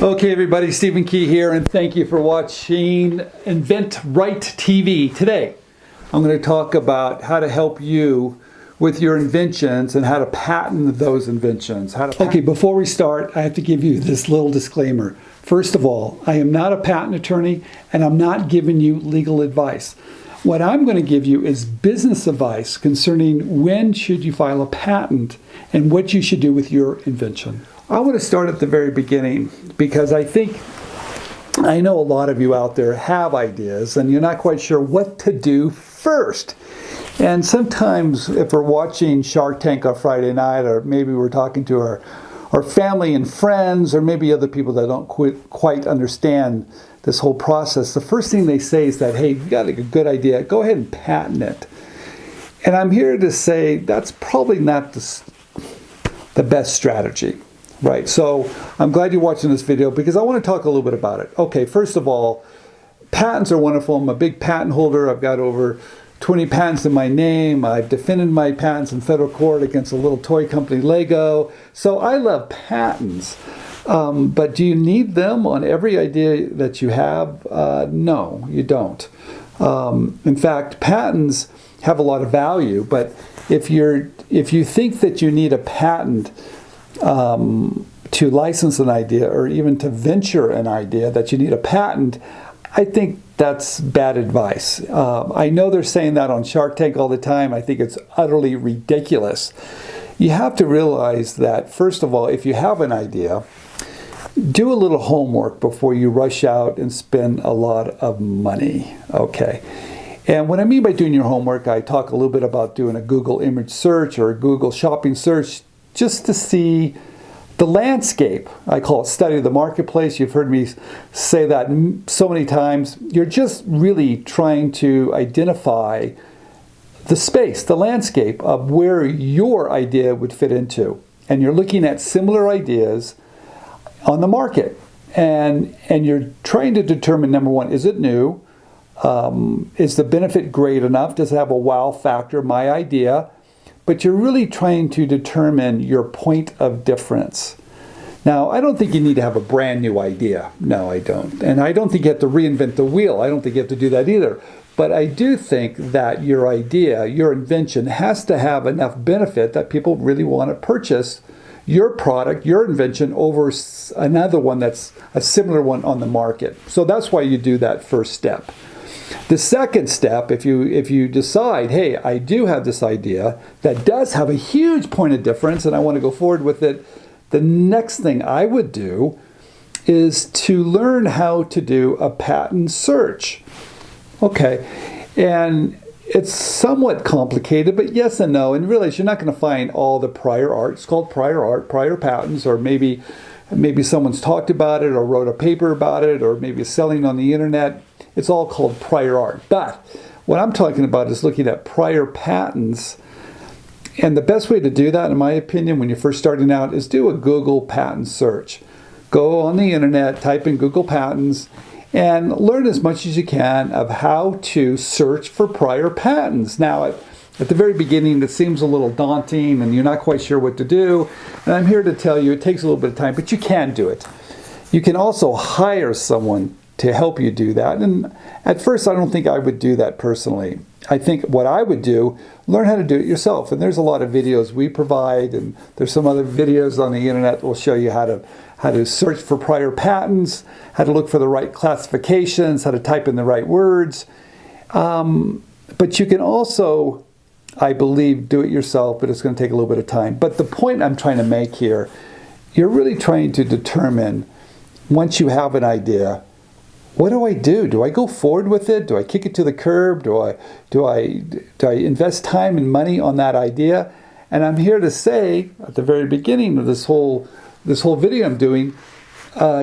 Okay, everybody, Stephen Key here, and thank you for watching inventRightTV. Today, I'm going to talk about how to help you with your inventions and how to patent those inventions. Okay, before we start, I have to give you this little disclaimer. First of all, I am not a patent attorney, and I'm not giving you legal advice. What I'm going to give you is business advice concerning when should you file a patent and what you should do with your invention. I want to start at the very beginning because I know a lot of you out there have ideas and you're not quite sure what to do first. And sometimes if we're watching Shark Tank on Friday night, or maybe we're talking to our family and friends, or maybe other people that don't quite understand this whole process, the first thing they say is that, hey, you got a good idea, go ahead and patent it. And I'm here to say that's probably not the best strategy. Right, so I'm glad you're watching this video because I want to talk a little bit about it. Okay, first of all, patents are wonderful. I'm a big patent holder. I've got over 20 patents in my name. I've defended my patents in federal court against a little toy company, Lego. So I love patents. But do you need them on every idea that you have? No, you don't. In fact, patents have a lot of value, but if you think that you need a patent to license an idea or even to venture an idea, that you need a patent, I think that's bad advice. I know they're saying that on Shark Tank all the time. I think it's utterly ridiculous. You have to realize that, first of all, if you have an idea, do a little homework before you rush out and spend a lot of money, okay? And what I mean by doing your homework, I talk a little bit about doing a Google image search or a Google shopping search just to see the landscape. I call it study of the marketplace. You've heard me say that so many times. You're just really trying to identify the space, the landscape of where your idea would fit into. And you're looking at similar ideas on the market. And you're trying to determine, number one, is it new? Is the benefit great enough? Does it have a wow factor, my idea? But you're really trying to determine your point of difference. Now, I don't think you need to have a brand new idea. No, I don't. And I don't think you have to reinvent the wheel. I don't think you have to do that either. But I do think that your idea, your invention, has to have enough benefit that people really want to purchase your product, your invention, over another one that's a similar one on the market. So that's why you do that first step. The second step, if you decide, hey, I do have this idea that does have a huge point of difference and I want to go forward with it, the next thing I would do is to learn how to do a patent search. Okay, and it's somewhat complicated, but yes and no. And realize you're not going to find all the prior art. It's called prior art, prior patents, or maybe someone's talked about it or wrote a paper about it, or maybe it's selling on the internet. It's all called prior art. But what I'm talking about is looking at prior patents. And the best way to do that, in my opinion, when you're first starting out, is do a Google patent search. Go on the internet, type in Google patents, and learn as much as you can of how to search for prior patents. Now, at the very beginning, it seems a little daunting and you're not quite sure what to do. And I'm here to tell you it takes a little bit of time, but you can do it. You can also hire someone to help you do that. And at first, I don't think I would do that personally. I think what I would do, learn how to do it yourself. And there's a lot of videos we provide, and there's some other videos on the internet that will show you how to search for prior patents, how to look for the right classifications, how to type in the right words. But you can also, I believe, do it yourself, but it's going to take a little bit of time. But the point I'm trying to make here, you're really trying to determine, once you have an idea, what do I do? Do I go forward with it? Do I kick it to the curb? Do I invest time and money on that idea? And I'm here to say, at the very beginning of this whole video I'm doing,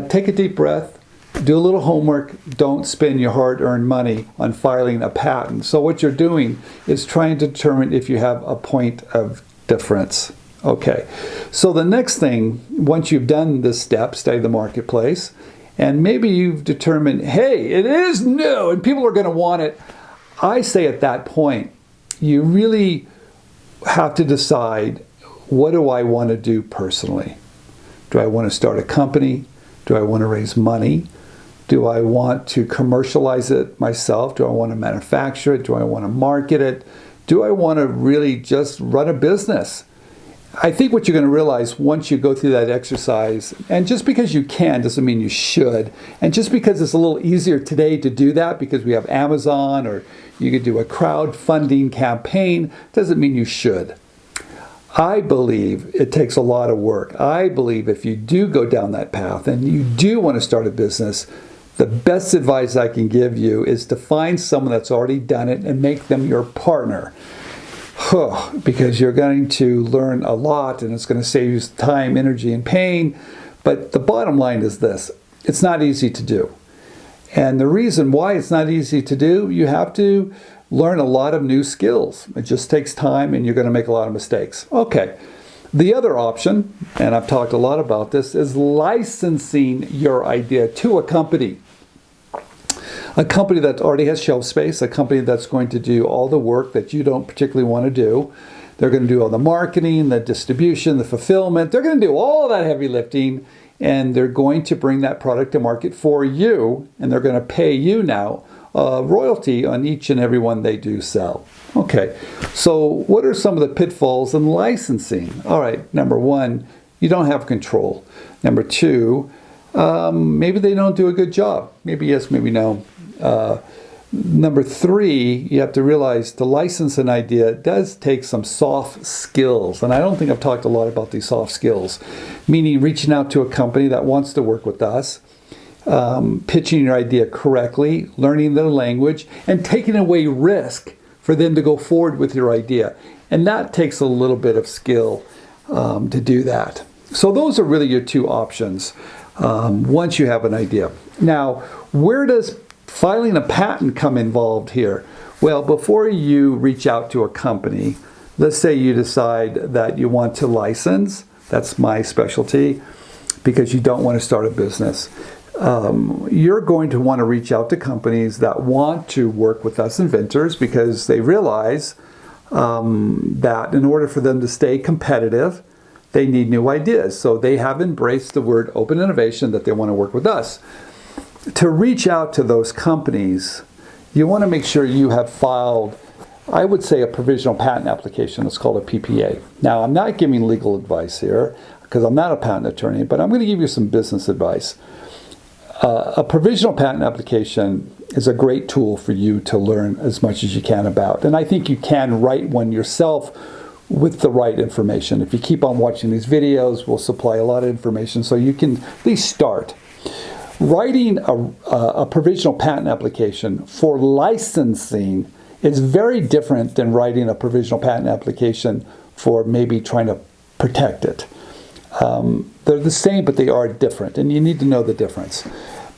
take a deep breath, do a little homework, don't spend your hard-earned money on filing a patent. So what you're doing is trying to determine if you have a point of difference. Okay, so the next thing, once you've done this step, study the marketplace, and maybe you've determined, hey, it is new and people are going to want it. I say at that point, you really have to decide, what do I want to do personally? Do I want to start a company? Do I want to raise money? Do I want to commercialize it myself? Do I want to manufacture it? Do I want to market it? Do I want to really just run a business? I think what you're going to realize once you go through that exercise, and just because you can doesn't mean you should, and just because it's a little easier today to do that because we have Amazon or you could do a crowdfunding campaign, doesn't mean you should. I believe it takes a lot of work. I believe if you do go down that path and you do want to start a business, the best advice I can give you is to find someone that's already done it and make them your partner. Because you're going to learn a lot and it's going to save you time, energy, and pain. But the bottom line is this: it's not easy to do. And the reason why it's not easy to do, you have to learn a lot of new skills. It just takes time and you're going to make a lot of mistakes. Okay. The other option, and I've talked a lot about this, is licensing your idea to a company. A company that already has shelf space, a company that's going to do all the work that you don't particularly want to do. They're going to do all the marketing, the distribution, the fulfillment. They're going to do all that heavy lifting, and they're going to bring that product to market for you, and they're going to pay you now a royalty on each and every one they do sell. Okay, so what are some of the pitfalls in licensing? All right, number one, you don't have control. Number two, maybe they don't do a good job. Maybe yes, maybe no. Number three, you have to realize to license an idea does take some soft skills. And I don't think I've talked a lot about these soft skills, meaning reaching out to a company that wants to work with us, pitching your idea correctly, learning their language, and taking away risk for them to go forward with your idea. And that takes a little bit of skill to do that. So those are really your two options once you have an idea. Now, where does filing a patent come involved here? Well, before you reach out to a company, let's say you decide that you want to license. That's my specialty, because you don't want to start a business. You're going to want to reach out to companies that want to work with us inventors because they realize that in order for them to stay competitive, they need new ideas. So they have embraced the word open innovation, that they want to work with us. To reach out to those companies, you want to make sure you have filed, I would say, a provisional patent application. It's called a PPA. Now, I'm not giving legal advice here because I'm not a patent attorney, but I'm going to give you some business advice. A provisional patent application is a great tool for you to learn as much as you can about. And I think you can write one yourself with the right information. If you keep on watching these videos, we'll supply a lot of information so you can at least start. Writing a provisional patent application for licensing is very different than writing a provisional patent application for maybe trying to protect it. They're the same, but they are different, and you need to know the difference.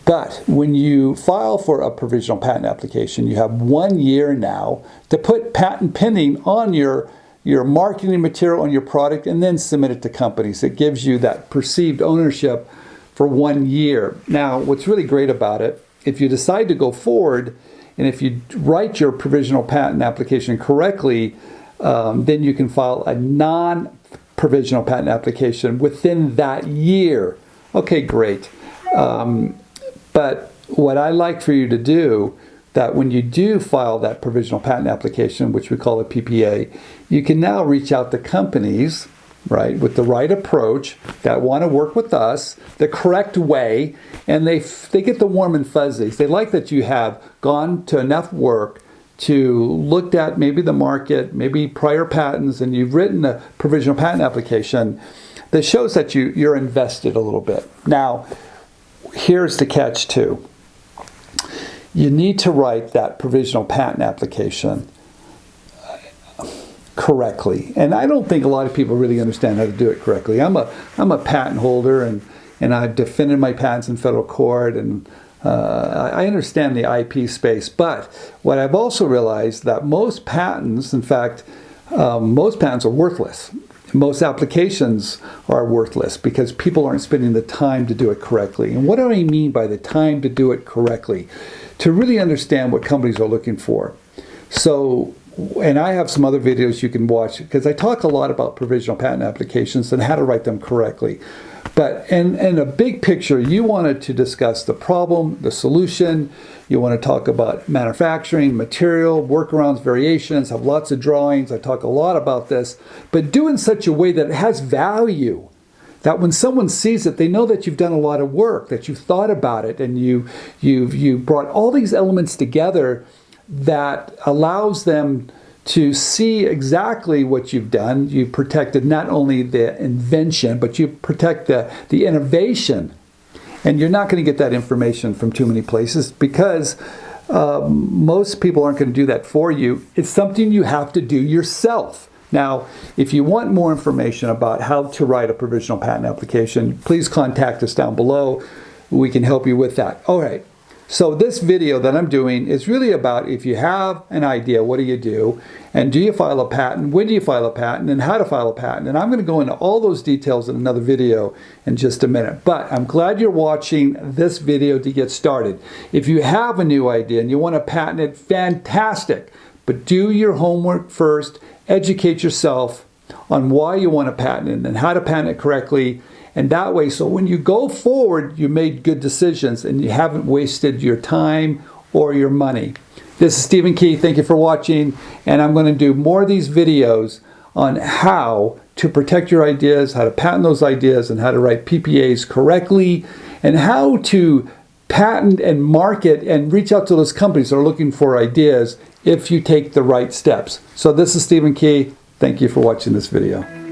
But when you file for a provisional patent application, you have 1 year now to put patent pending on your marketing material, on your product, and then submit it to companies. It gives you that perceived ownership for 1 year. Now, what's really great about it, if you decide to go forward, and if you write your provisional patent application correctly, then you can file a non-provisional patent application within that year. Okay, great. But what I like for you to do, that when you do file that provisional patent application, which we call a PPA, you can now reach out to companies, right, with the right approach that want to work with us the correct way, and they get the warm and fuzzies. They like that you have gone to enough work to looked at maybe the market, maybe prior patents, and you've written a provisional patent application that shows that you're invested a little bit. Now, here's the catch too. You need to write that provisional patent application correctly. And I don't think a lot of people really understand how to do it correctly. I'm a patent holder, and I've defended my patents in federal court, and I understand the IP space. But what I've also realized that most patents, in fact, most patents are worthless. Most applications are worthless because people aren't spending the time to do it correctly. And what do I mean by the time to do it correctly? To really understand what companies are looking for. So, and I have some other videos you can watch because I talk a lot about provisional patent applications and how to write them correctly. But in a big picture, you wanted to discuss the problem, the solution. You want to talk about manufacturing, material, workarounds, variations, have lots of drawings. I talk a lot about this, but do in such a way that it has value. That when someone sees it, they know that you've done a lot of work, that you've thought about it, and you've brought all these elements together that allows them to see exactly what you've done. You protected not only the invention, but you protect the innovation. And you're not going to get that information from too many places because most people aren't going to do that for you. It's something you have to do yourself. Now, if you want more information about how to write a provisional patent application, please contact us down below. We can help you with that. All right. So this video that I'm doing is really about if you have an idea, what do you do? And do you file a patent? When do you file a patent? And how to file a patent? And I'm going to go into all those details in another video in just a minute. But I'm glad you're watching this video to get started. If you have a new idea and you want to patent it, fantastic. But do your homework first. Educate yourself on why you want to patent it and how to patent it correctly. And that way, so when you go forward, you made good decisions and you haven't wasted your time or your money. This is Stephen Key. Thank you for watching. And I'm going to do more of these videos on how to protect your ideas, how to patent those ideas, and how to write PPAs correctly, and how to patent and market and reach out to those companies that are looking for ideas if you take the right steps. So this is Stephen Key. Thank you for watching this video.